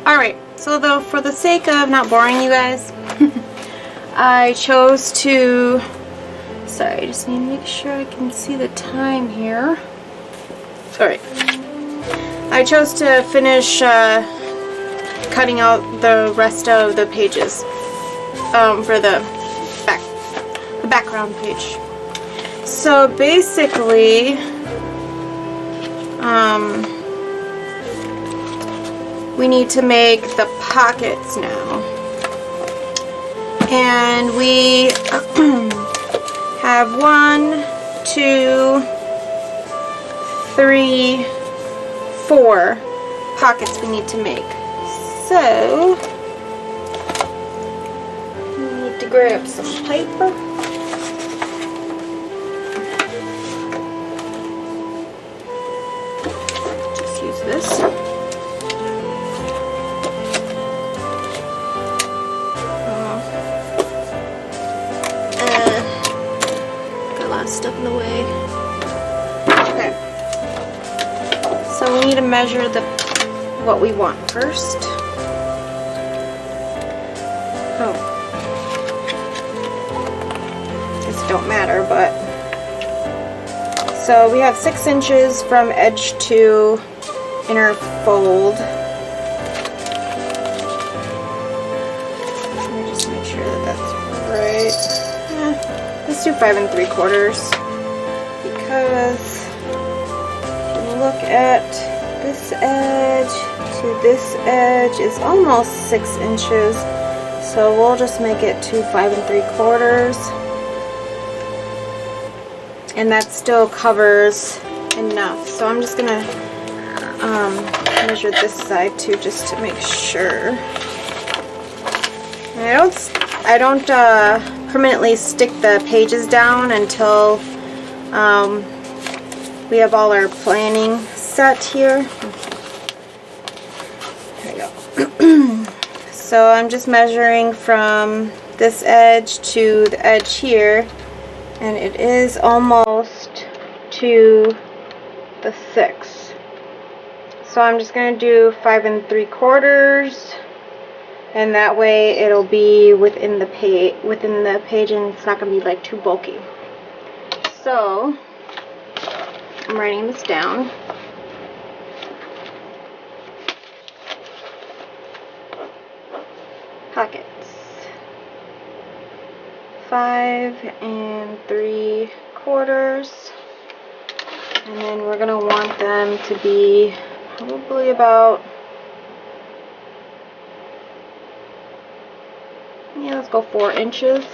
Alright, so though for the sake of not boring you guys, I chose to, sorry, I just need to make sure I can see the time here. Alright, I chose to finish cutting out the rest of the pages for the background page. So basically, we need to make the pockets now. And we have 1, 2, 3, 4 pockets we need to make. So, we need to grab some paper. Just use this. Stuff in the way. Okay. So we need to measure what we want first. Oh. This don't matter, but so we have 6 inches from edge to inner fold. Let me just make sure that that's right. Let's do 5 3/4 because if you look at this edge to this edge is almost 6 inches, so we'll just make it to 5 3/4, and that still covers enough. So I'm just gonna measure this side too, just to make sure. And I don't permanently stick the pages down until we have all our planning set here. There we go. So I'm just measuring from this edge to the edge here, and it is almost to the 6. So I'm just going to do 5 3/4. And that way it'll be within the page, and it's not going to be like too bulky. So I'm writing this down. Pockets. 5 3/4. And then we're going to want them to be probably about, yeah, let's go 4 inches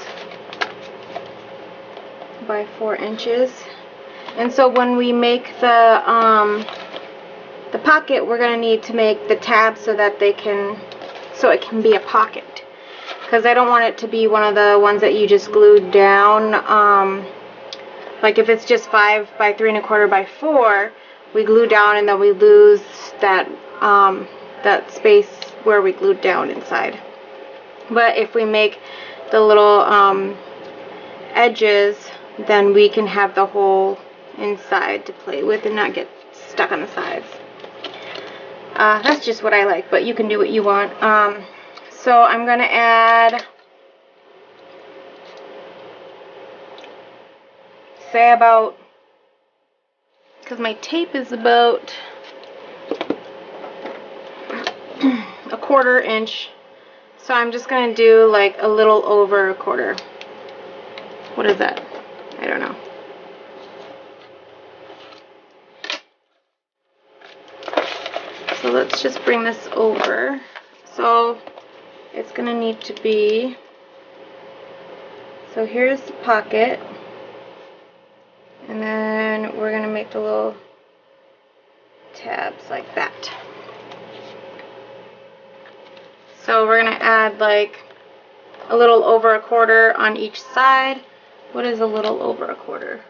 by 4 inches. And so when we make the pocket, we're going to need to make the tabs so that it can be a pocket, because I don't want it to be one of the ones that you just glued down. Like if it's just 5 3 1/4 by 4, we glue down and then we lose that space where we glued down inside. But if we make the little edges, then we can have the whole inside to play with and not get stuck on the sides. That's just what I like, but you can do what you want. So I'm going to add, say about, because my tape is about a 1/4 inch. So I'm just going to do like a little over a 1/4. What is that? I don't know. So let's just bring this over. So it's going to need to be, so here's the pocket. And then we're going to make the little tabs like that. So we're going to add like a little over a 1/4 on each side. What is a little over a 1/4?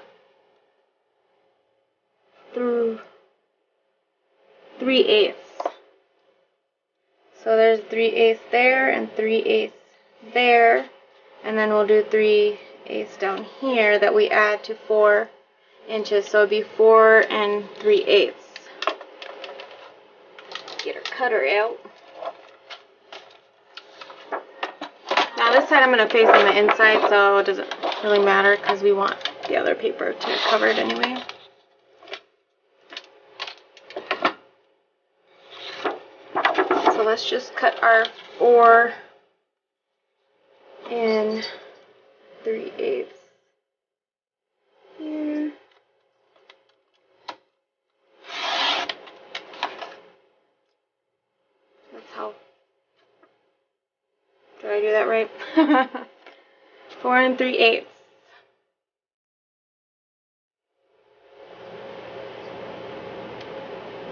3/8. So there's 3/8 there and 3/8 there. And then we'll do 3/8 down here that we add to 4 inches. So it'd be 4 3/8. Get our cutter out. Now this side I'm going to face on the inside, so it doesn't really matter because we want the other paper to cover it anyway. So let's just cut our 4 in 3/8 here. That's how. Did I do that right? 4 3/8.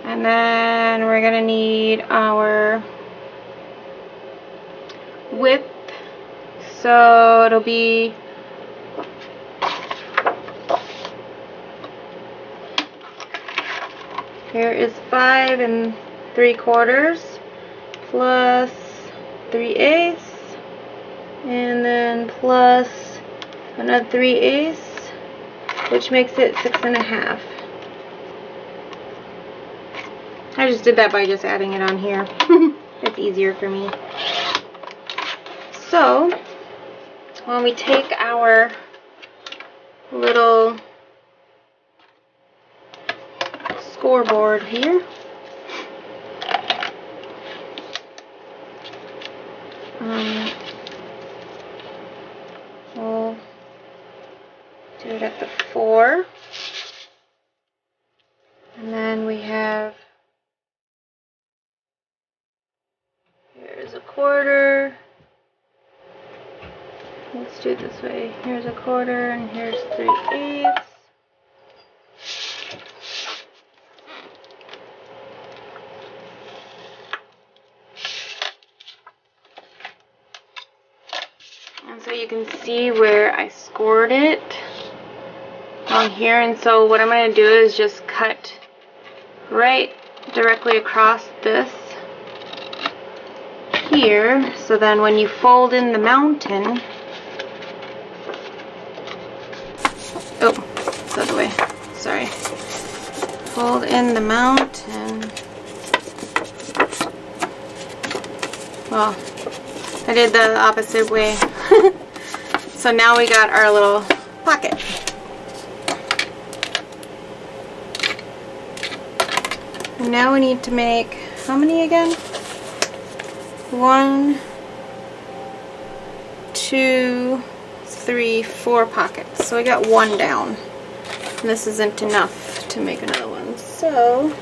And then we're gonna need our width. So it'll be here is 5 3/4 plus 3/8, and then plus another 3/8, which makes it 6 1/2. I just did that by just adding it on here. It's easier for me. So when we take our little scoreboard here, we'll do it at the 4, and then we have, here's a 1/4. Let's do it this way. Here's a 1/4 and here's 3/8. And so you can see where I scored it on here. And so what I'm going to do is just cut right directly across this here. So then when you fold in the mountain, oh, it's the other way, sorry. Fold in the mountain. Well, I did the opposite way. So now we got our little pocket. And now we need to make, how many again? 1, 2, 3, 4 pockets. So we got 1 down. And this isn't enough to make another one. So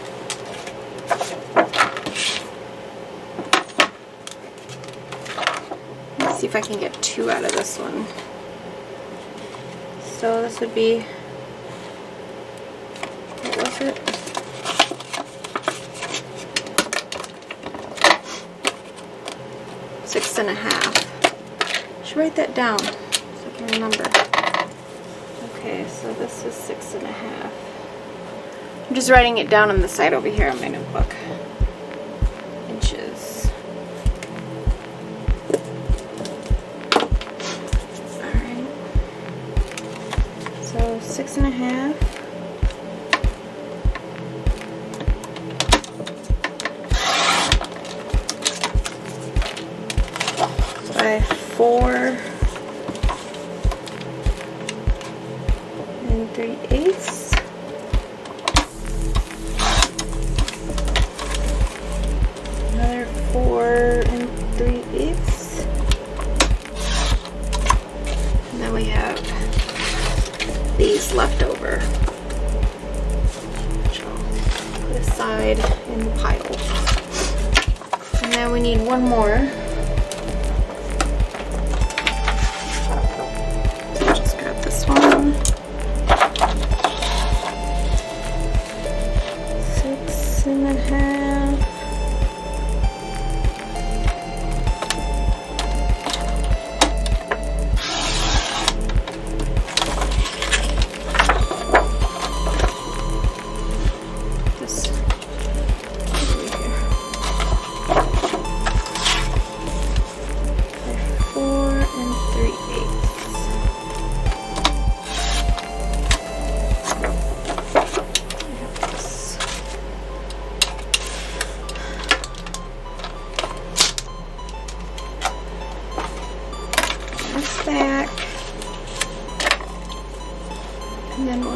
let's see if I can get 2 out of this one. So this would be, what was it? Six and a half. I should write that down so I can remember. Okay, so this is 6 1/2. I'm just writing it down on the side over here on my notebook. Inches. Alright. So 6 1/2. By 4 3/8. Another 4 3/8. And then we have these left over, which I'll put aside in the pile. And then we need 1 more. Just grab this one. 6 1/2.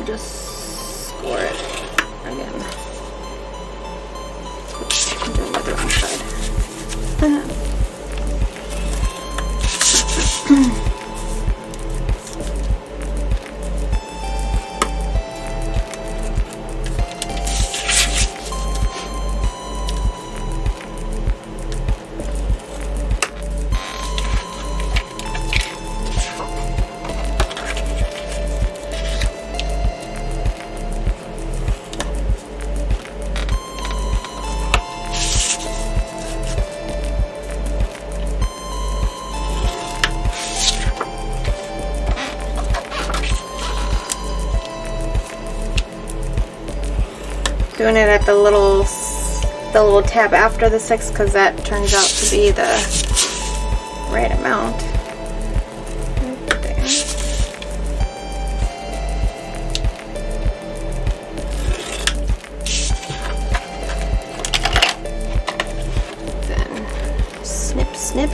I'll just score it again. Oops, I'm doing it the wrong side. Doing it at the little tab after the 6 because that turns out to be the right amount. Right there. Then snip, snip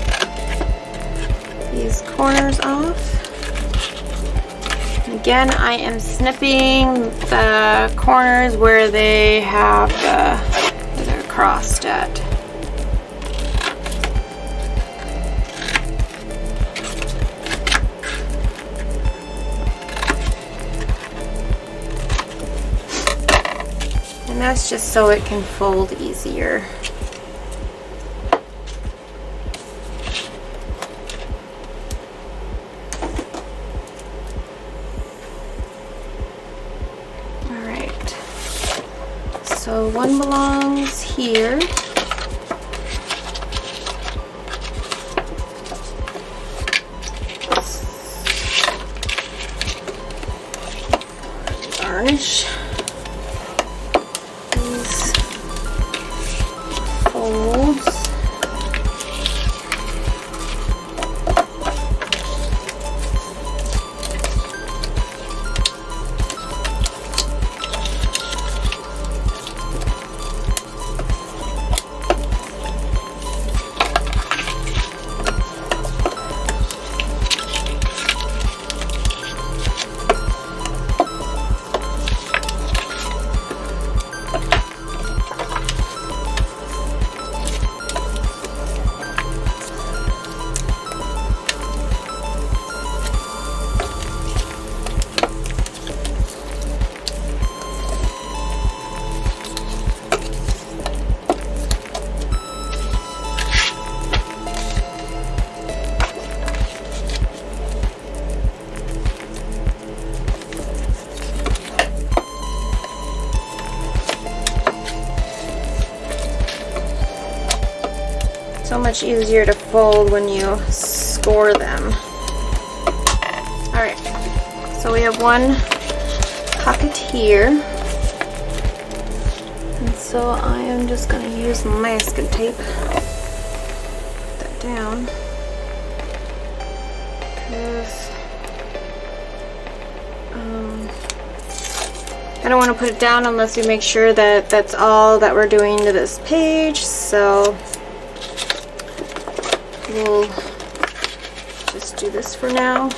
these corners off. Again, I am snipping the corners where they have where they're crossed at. And that's just so it can fold easier. So one belongs here. Varnish these folds. So much easier to fold when you score them. Alright, so we have one pocket here. And so I am just going to use masking tape. Put that down. Because I don't want to put it down unless we make sure that that's all that we're doing to this page. So we'll just do this for now.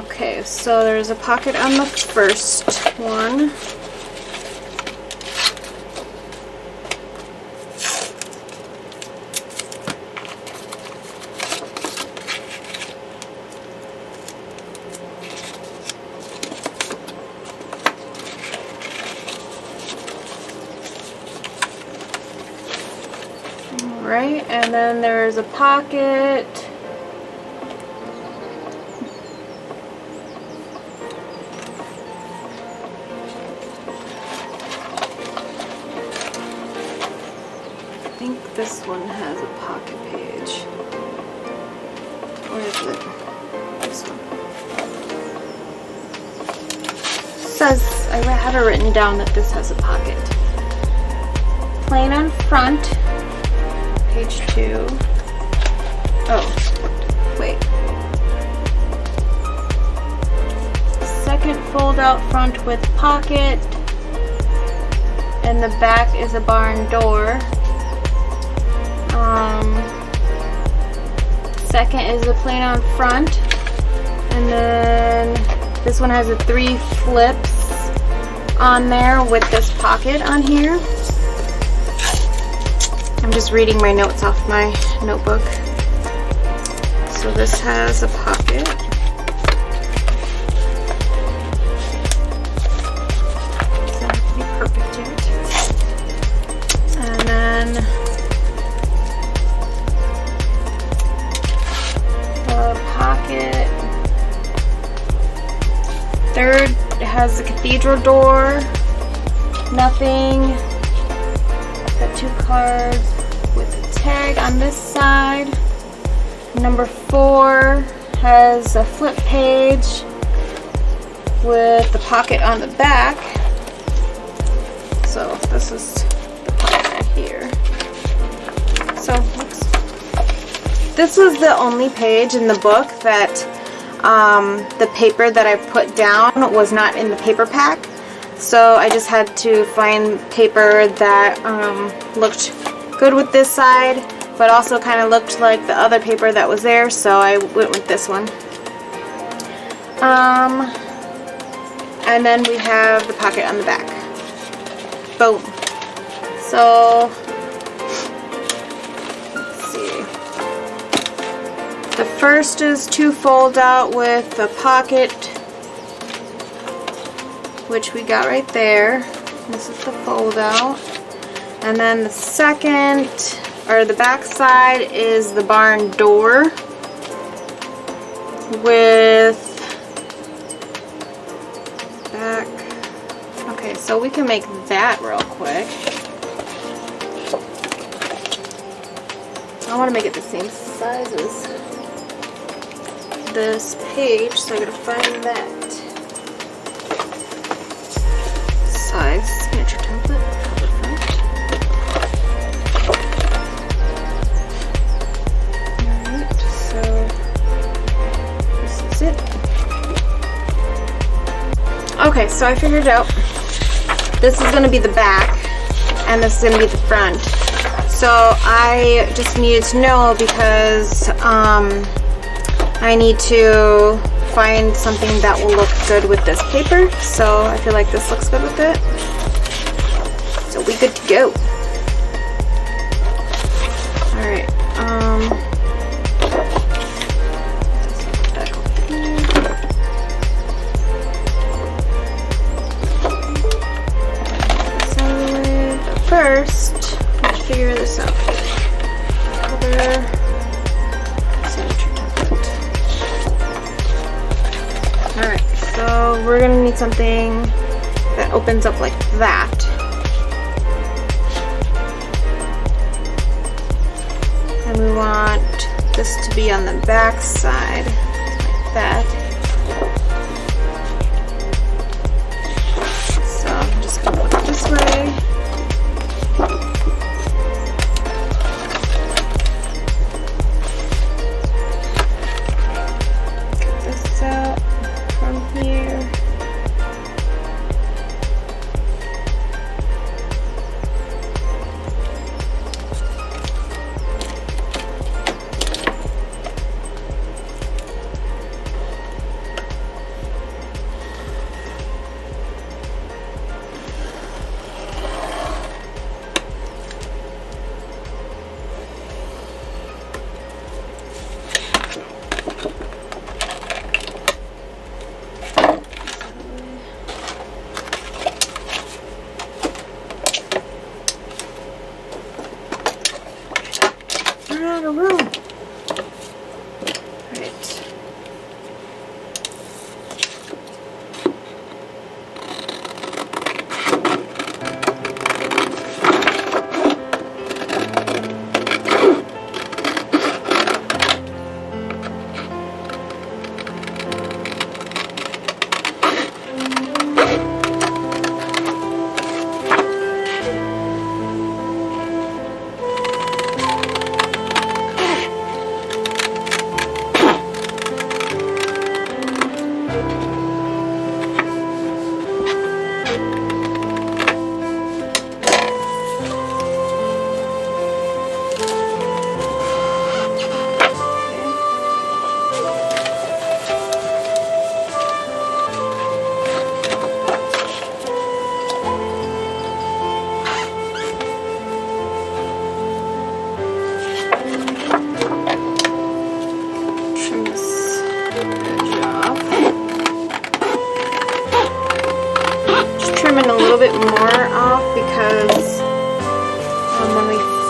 Okay, so there's a pocket on the first one. Right, and then there's a pocket I think this one has a pocket page. Or is it this one? Says I have it written down that this has a pocket. Plain on front. Page 2. Oh, wait. Second fold out front with pocket, and the back is a barn door. Second is the plain on front, and then This one has the 3 flips on there with this pocket on here. I'm just reading my notes off my notebook. So this has a pocket. Doesn't have to be perfect yet. And then the pocket. Third has the cathedral door. Nothing. Got 2 cards with a tag on this side. Number 4 has a flip page with the pocket on the back. So this is the pocket here. So this was the only page in the book that the paper that I put down was not in the paper pack. So I just had to find paper that looked good with this side, but also kind of looked like the other paper that was there, so I went with this one. And then we have the pocket on the back. Boom. So, let's see. The first is 2 fold out with a pocket, which we got right there. This is the fold out. And then the second, or the back side, is the barn door with back. Okay, so we can make that real quick. I want to make it the same size as this page, so I gotta find that size signature template. Alright, so this is it. Okay, so I figured it out. This is going to be the back, and this is going to be the front. So I just needed to know because I need to find something that will look good with this paper. So I feel like this looks good with it. So we good to go. Alright. First, let's figure this out. Other signature template. Alright, so we're going to need something that opens up like that. And we want this to be on the back side, like that. So I'm just going to put it this way. Out of room. Right.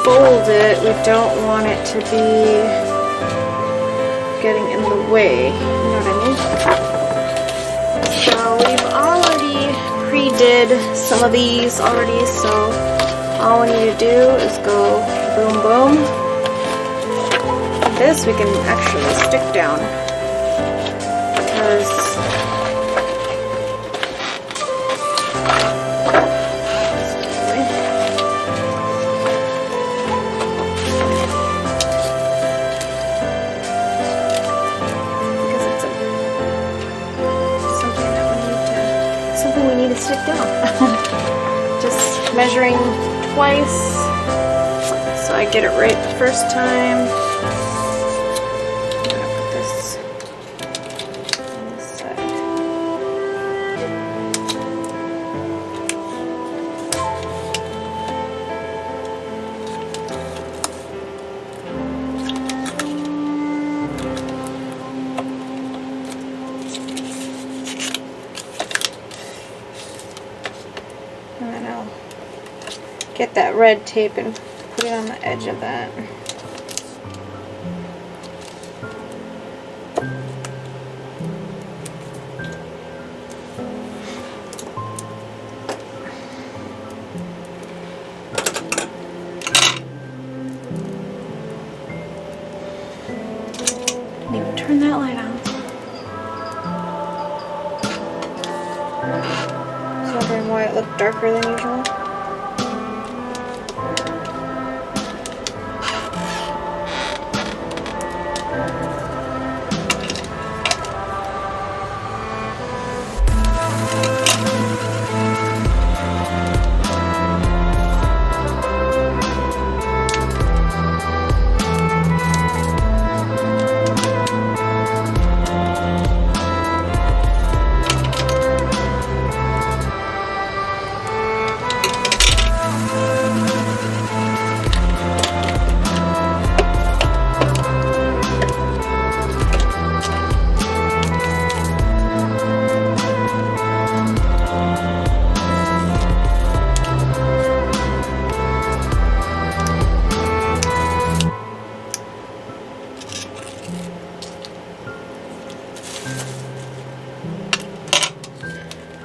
fold it, we don't want it to be getting in the way, you know what I mean? So we've already pre-did some of these already, so all we need to do is go boom boom. This we can actually stick down because stick down. Just measuring twice so I get it right the first time. I'm gonna put this on this side. And then I'll get that red tape and put it on the edge of that. Didn't even turn that light on. Wondering why it looked darker than usual.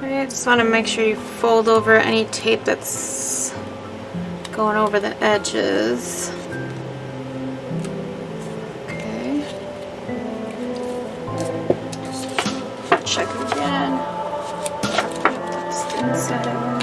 I just want to make sure you fold over any tape that's going over the edges. Okay. Check again. That's the inside I want.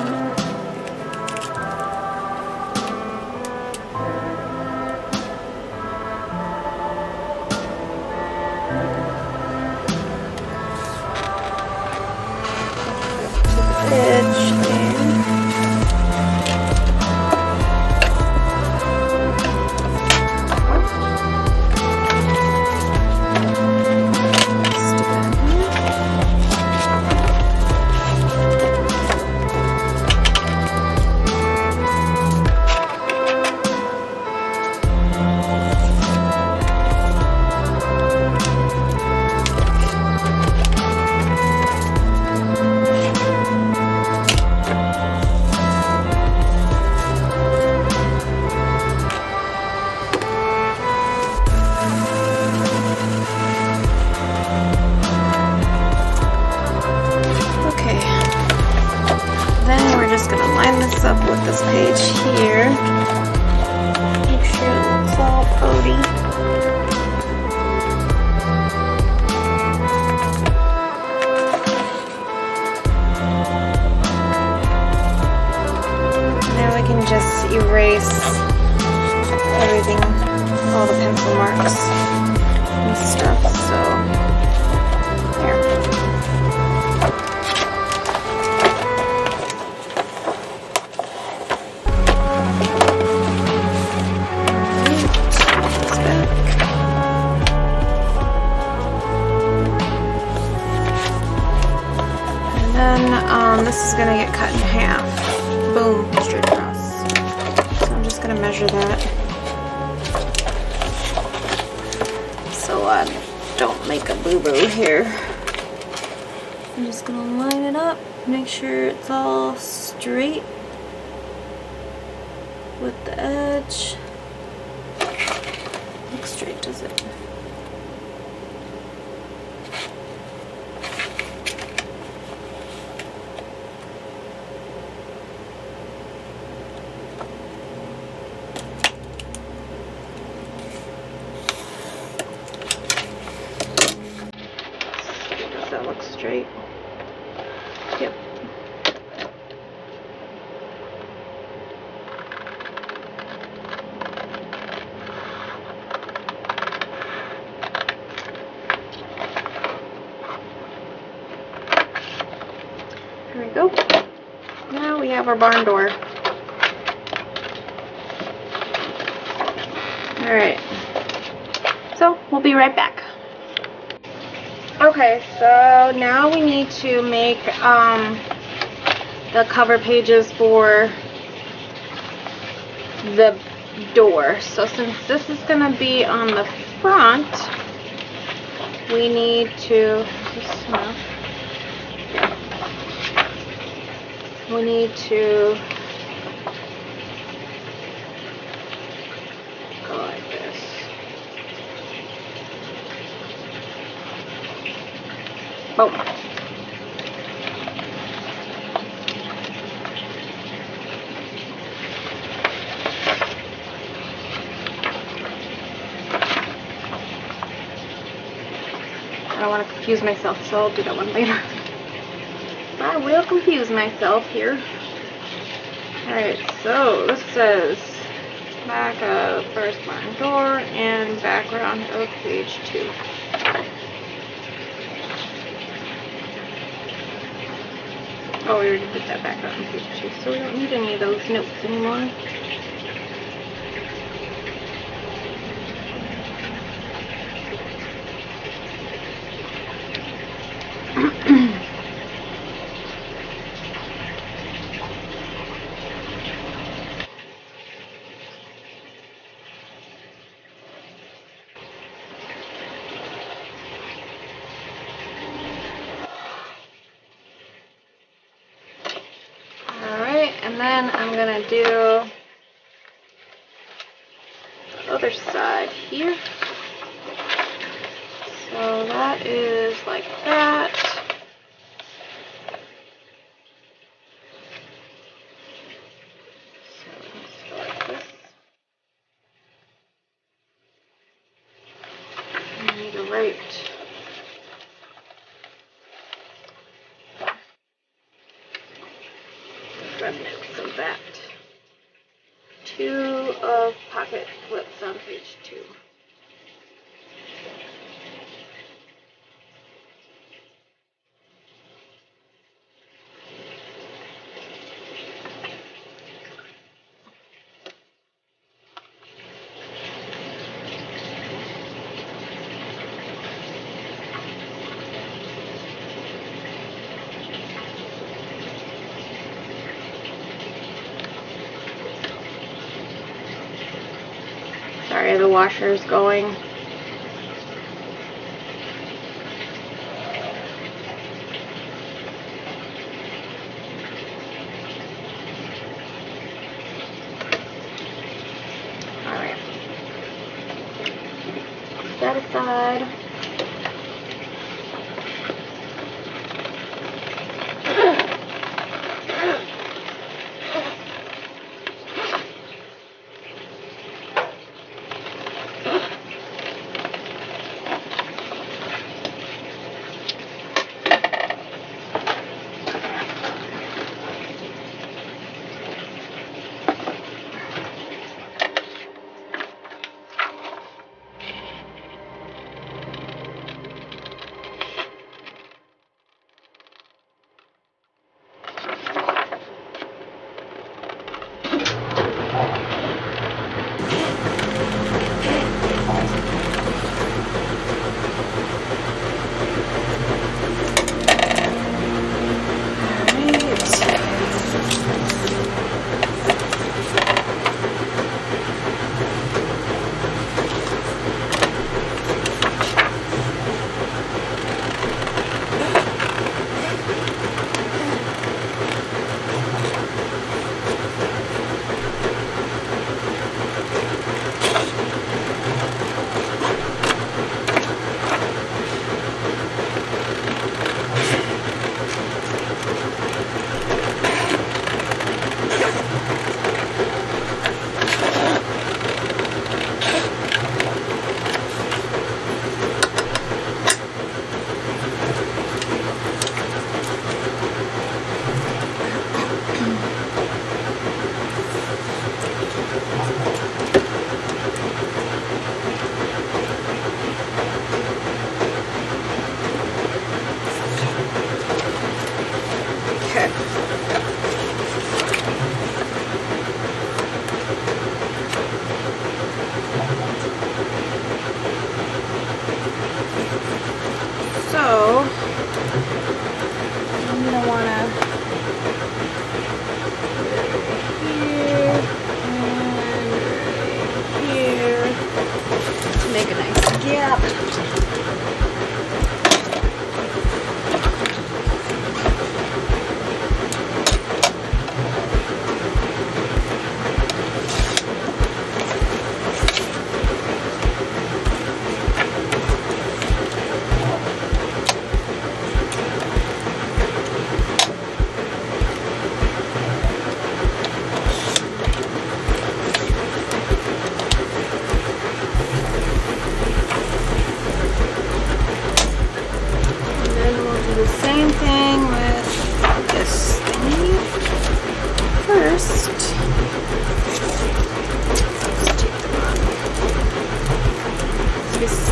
Edge this up with this page here. Make sure it looks all pretty. Now we can just erase everything, all the pencil marks and stuff, so there. This is going to get cut in half. Boom, straight across. So I'm just going to measure that so I don't make a boo-boo here. I'm just going to line it up, make sure it's all straight with the edge. look straight, does it? Does that look straight? Yep. There we go. Now we have our barn door. Alright. So, we'll be right back. Okay, so now we need to make the cover pages for the door. So since this is going to be on the front, we need to we need to go like this. Boom. I don't want to confuse myself, so I'll do that one later. I will confuse myself here. Alright, so this says back of first barn door and background of page 2. Oh, we already put that background on page 2, so we don't need any of those notes anymore. And then I'm going to do the other side here. So that is like that. So let's go like this. I need to write remnants of that. 2 of pocket clips on page 2. Sorry, the washer is going. Alright. Put that aside.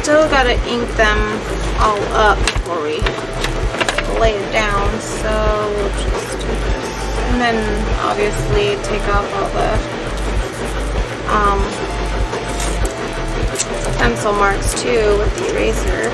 still gotta ink them all up before we lay it down, so we'll just do this. And then obviously take off all the pencil marks too with the eraser.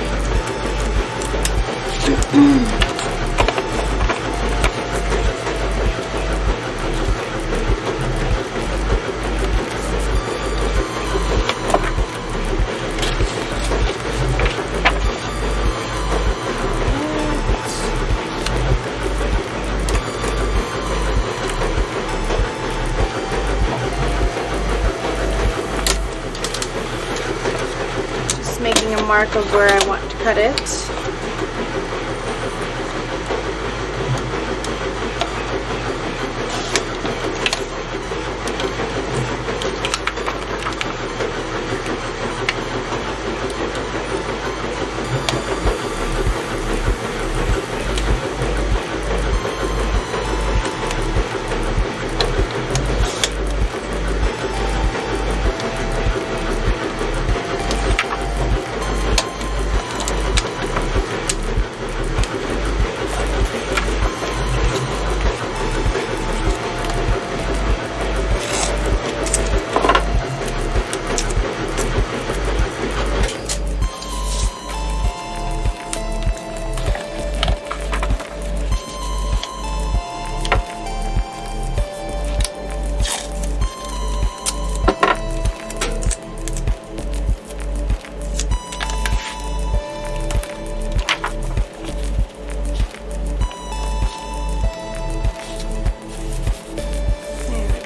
Making a mark of where I want to cut it.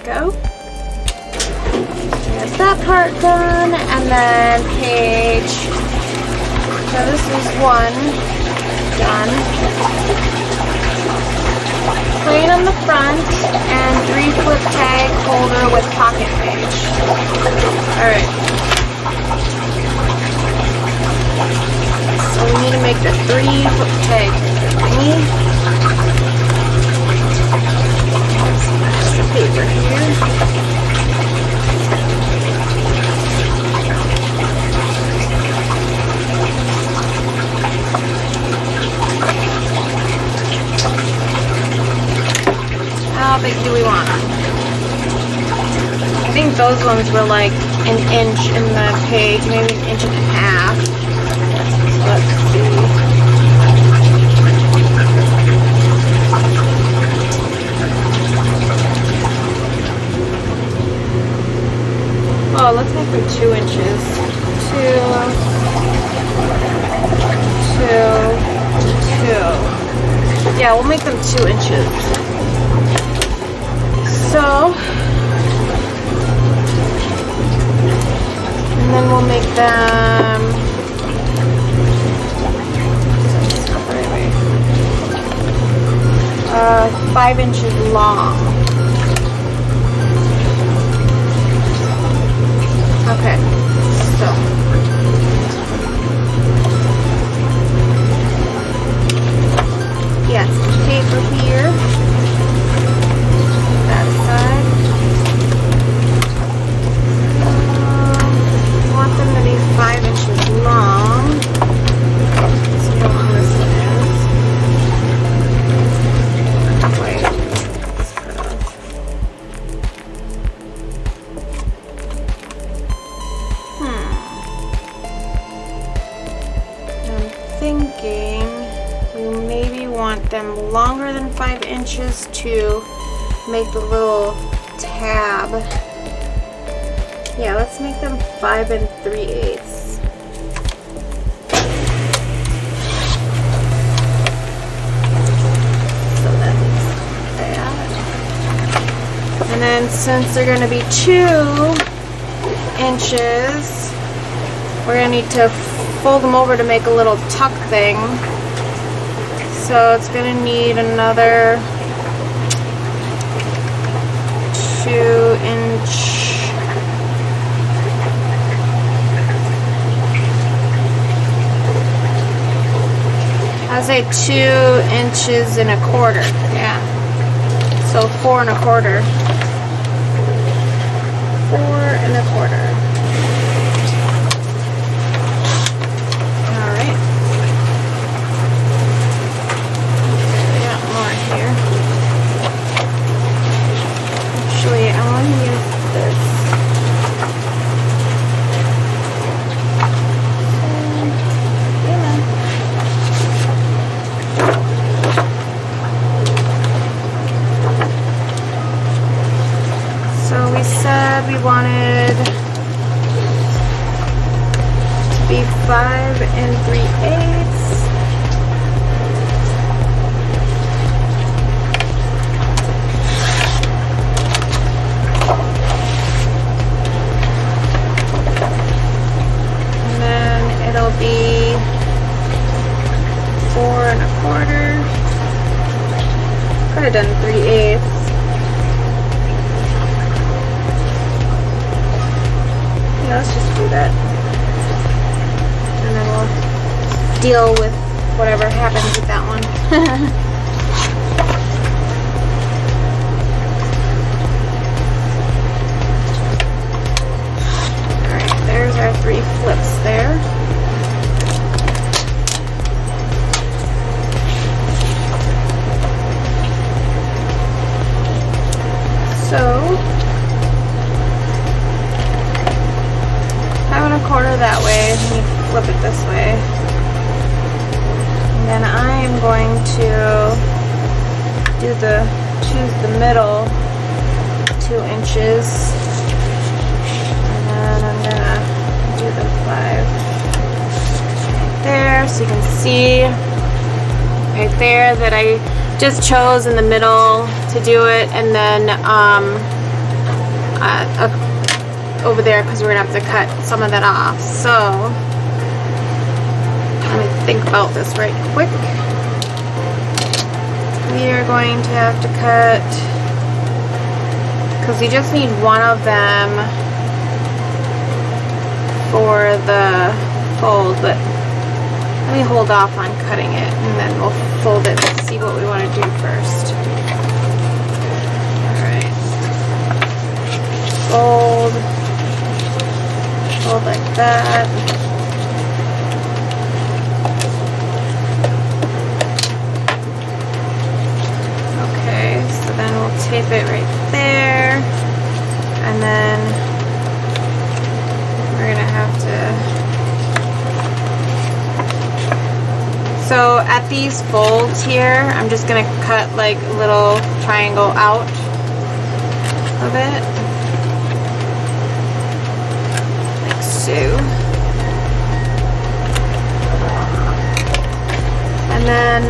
Go. There's that part done, and then page. So this is one done. Plain on the front and 3 flip tag holder with pocket page. Alright. So we need to make the 3 flip tag thingy. Paper here. How big do we want? I think those ones were like an inch in the page, maybe an inch and a half. So let's see. Oh, let's make them 2 inches. 2. Yeah, we'll make them 2 inches. So, and then we'll make them 5 inches long. Okay, so yes, paper here, that side. Want them to be 5 inches long. Let's see how long this one is. Wait, let's cut off. Thinking we maybe want them longer than 5 inches to make the little tab. Yeah, let's make them 5 3/8. So that's that. And then since they're going to be 2 inches, we're going to need to fold them over to make a little tuck thing. So it's going to need another 2-inch. I'll say 2 inches and a quarter. Yeah. So 4 1/4. 4 1/4. 5 3/8. And then it'll be 4 1/4. Could have done 3/8. Yeah, let's just do that. And then we'll deal with whatever happens with that one. Alright, there's our 3 flips there. So 5 1/4 that way, and you flip it this way. And then I am going to choose the middle 2 inches. And then I'm gonna do the 5 right there, so you can see right there that I just chose in the middle to do it, and then over there, because we're gonna have to cut some of that off. So let me think about this right quick. We are going to have to cut, because we just need one of them for the fold, but let me hold off on cutting it, and then we'll fold it and see what we want to do first. Alright. Fold like that. Okay, so then we'll tape it right there, and then we're gonna have to, so at these folds here, I'm just gonna cut like a little triangle out of it. And then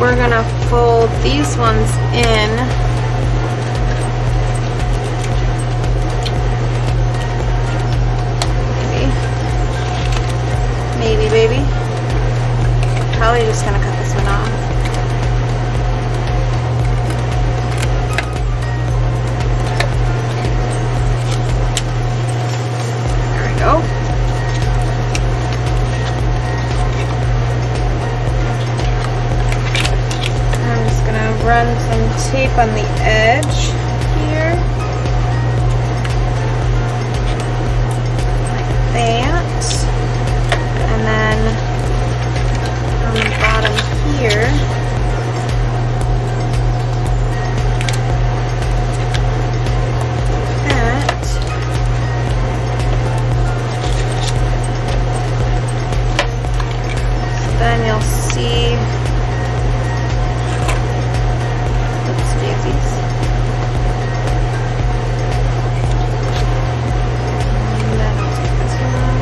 we're gonna fold these ones in. Maybe, baby. Probably just gonna cut this one off. Go. I'm just going to run some tape on the edge here, like that, and then on the bottom here, then you'll see, oops, daisies. And then I'll take this one,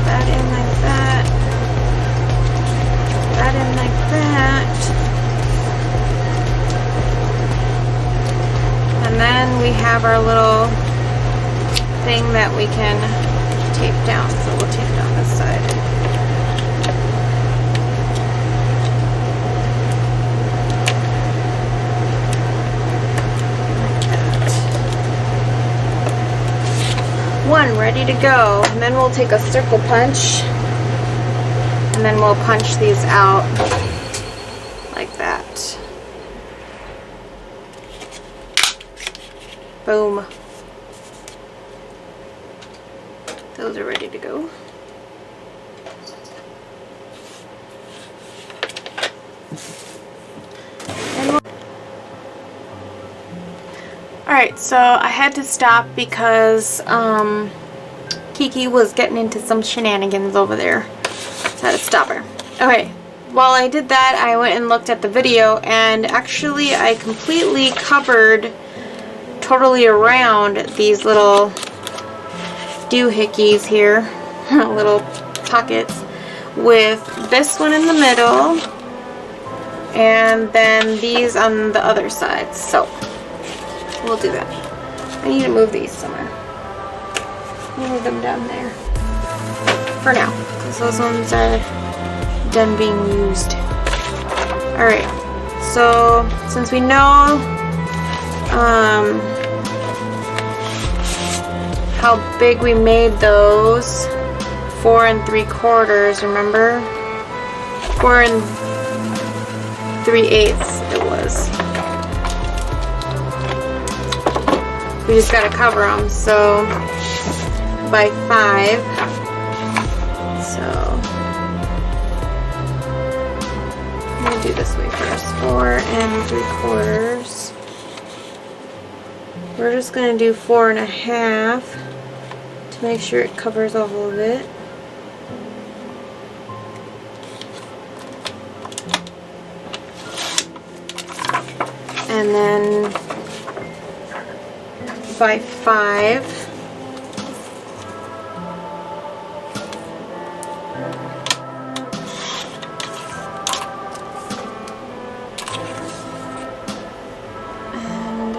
that in like that, that in like that, and then we have our little thing that we can tape down, so we'll tape down this side. Like that. One ready to go, and then we'll take a circle punch, and then we'll punch these out like that. Boom. Those are ready to go. Alright, so I had to stop because Kiki was getting into some shenanigans over there. So I had to stop her. Okay, while I did that, I went and looked at the video, and actually I completely covered totally around these little doohickeys here, little pockets, with this one in the middle, and then these on the other side. So we'll do that. I need to move these somewhere. Move them down there for now, because those ones are done being used. Alright, so since we know how big we made those, 4 3/4, remember? 4 3/8 it was. We just gotta cover them, so by 5. So I'm gonna do this way first. 4 3/4. We're just gonna do 4 1/2 to make sure it covers all of it. And then by 5. And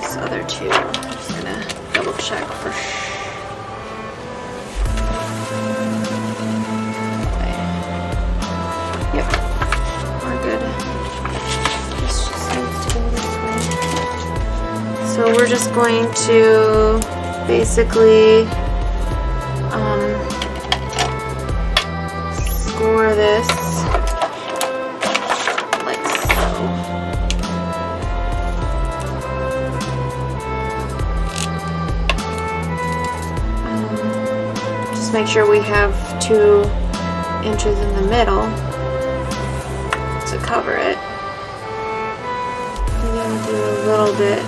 this other two, I'm just gonna double check for sure. Yep, we're good. This just needs to go this way. So we're just going to basically score this like so. Just make sure we have 2 inches in the middle to cover it. Maybe I'll do a little bit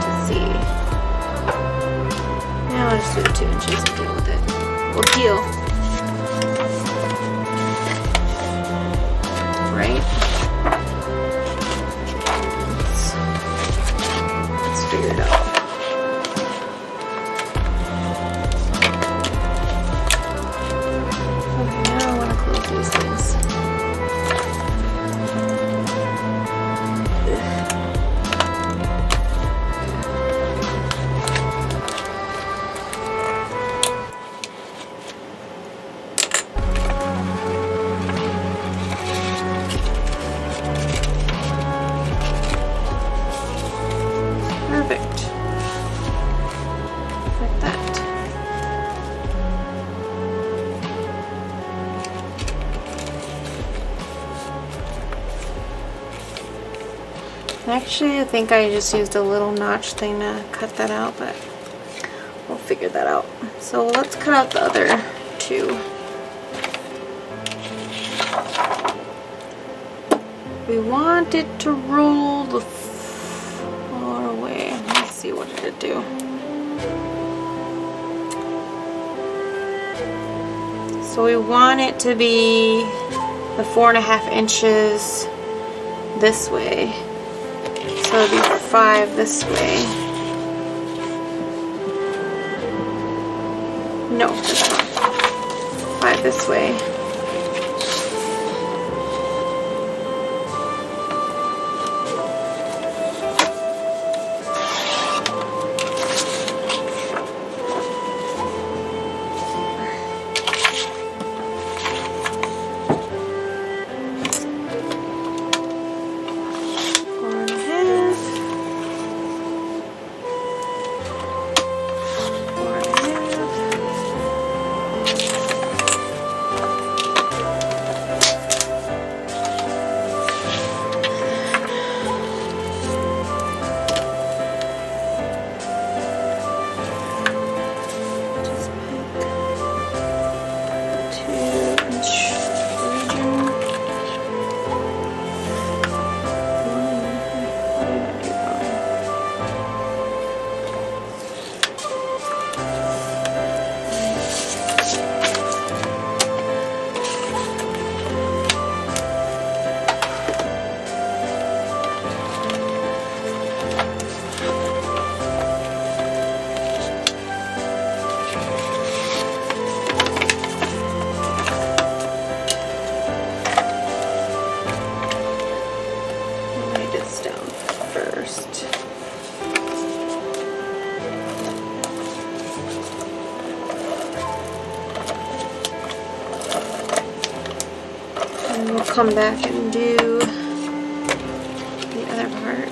to see. Now I'll just do the 2 inches and deal with it. We'll peel. Right? Let's figure it out. Okay, now I want to close these things. Perfect. Like that. Actually, I think I just used a little notch thing to cut that out, but we'll figure that out. So let's cut out the other 2. We want it to roll the far away. Let's see what did it do. So we want it to be the 4 1/2 inches this way. So it'd be 5 this way. No, that's not. 5 this way. And we'll come back and do the other part.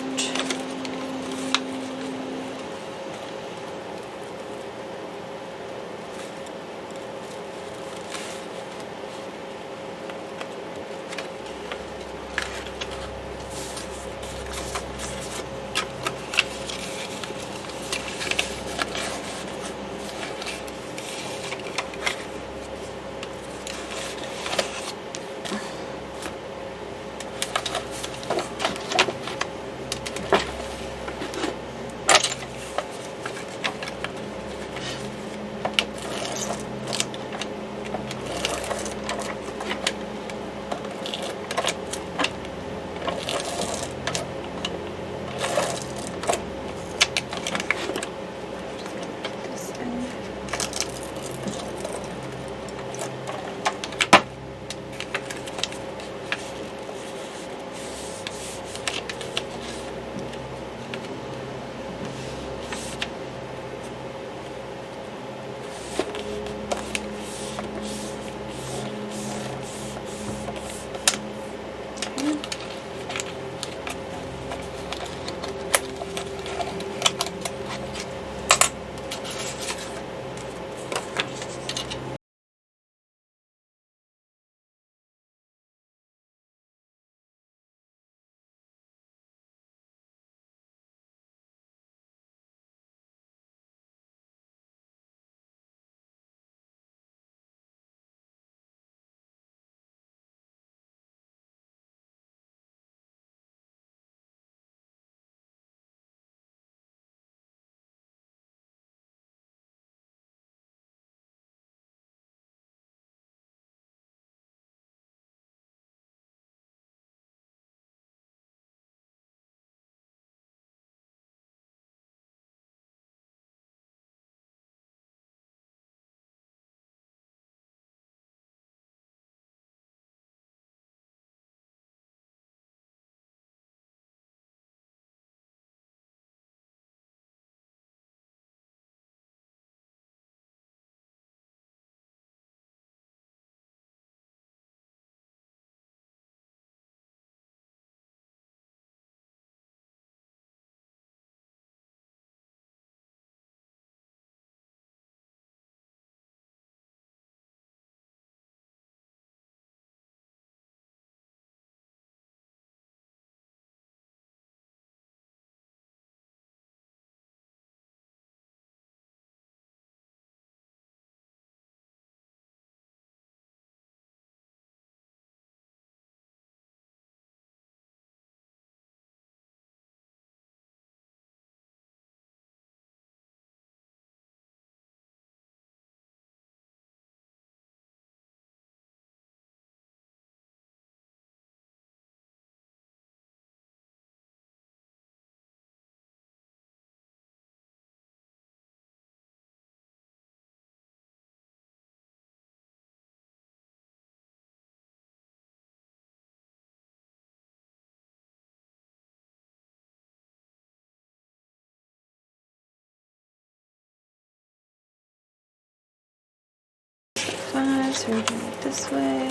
So we're doing it this way.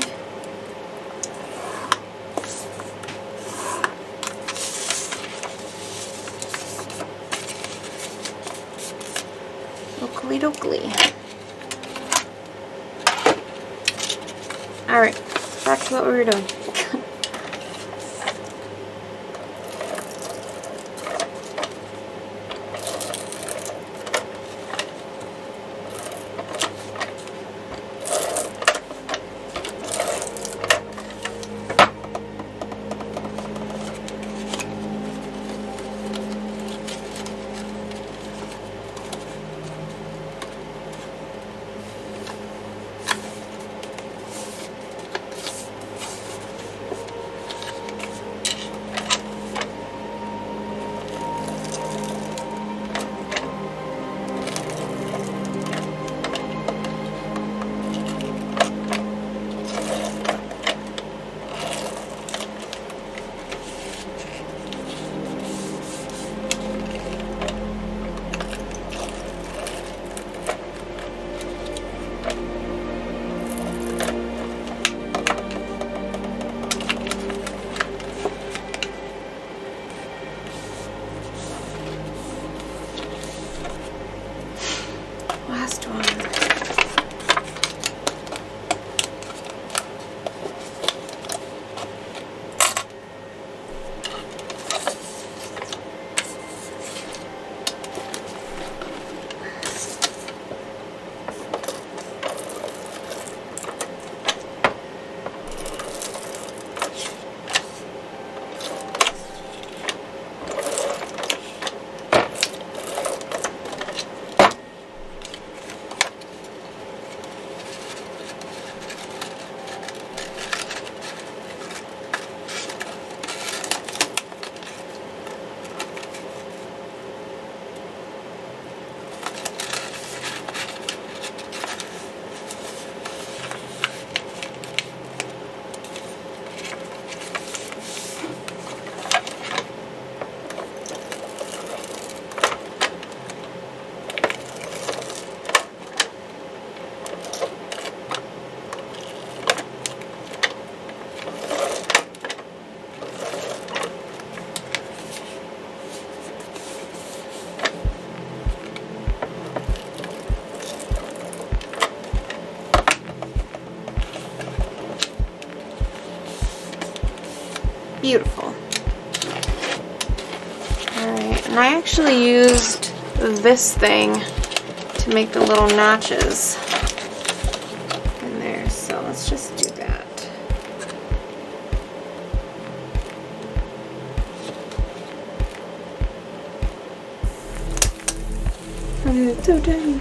Oakley dokley. Alright, back to what we were doing. Beautiful. Alright, and I actually used this thing to make the little notches in there, so let's just do that. It's so tiny.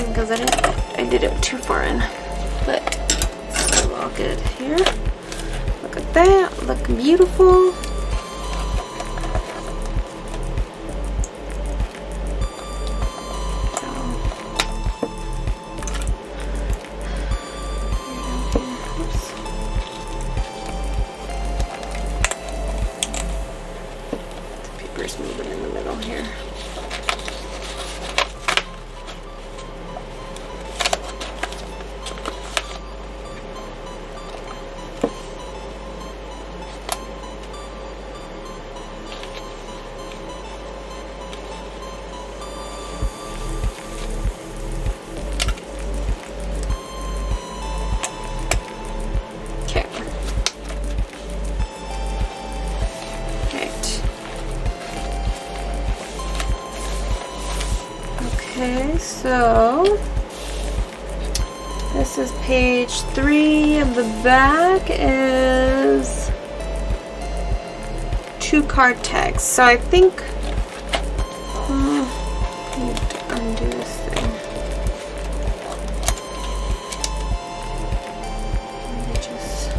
Because I did it too far in, but still all good here. Look at that, looking beautiful. The paper's moving in the middle here. Okay, so this is page 3 of the back is 2 card tags. So I think I need to undo this thing. Let me just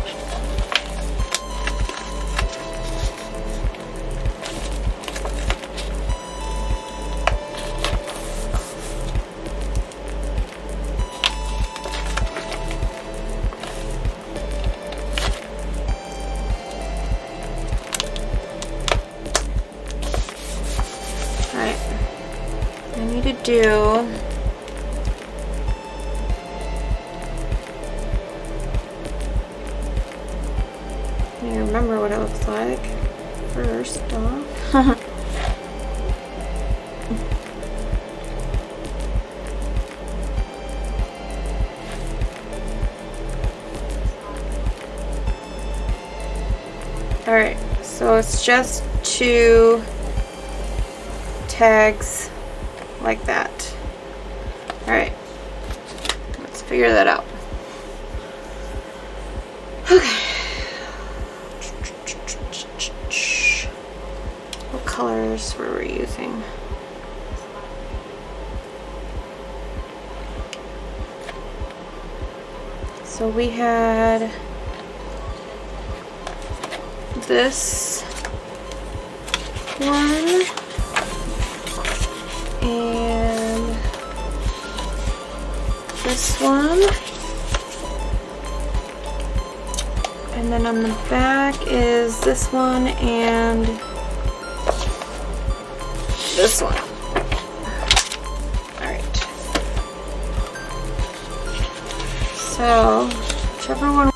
do. I remember what it looks like first off. Alright, so it's just 2 tags like that. Alright, let's figure that out. Okay. What colors were we using? So we had this one and this one, and then on the back is this one and this one. Alright, so whichever one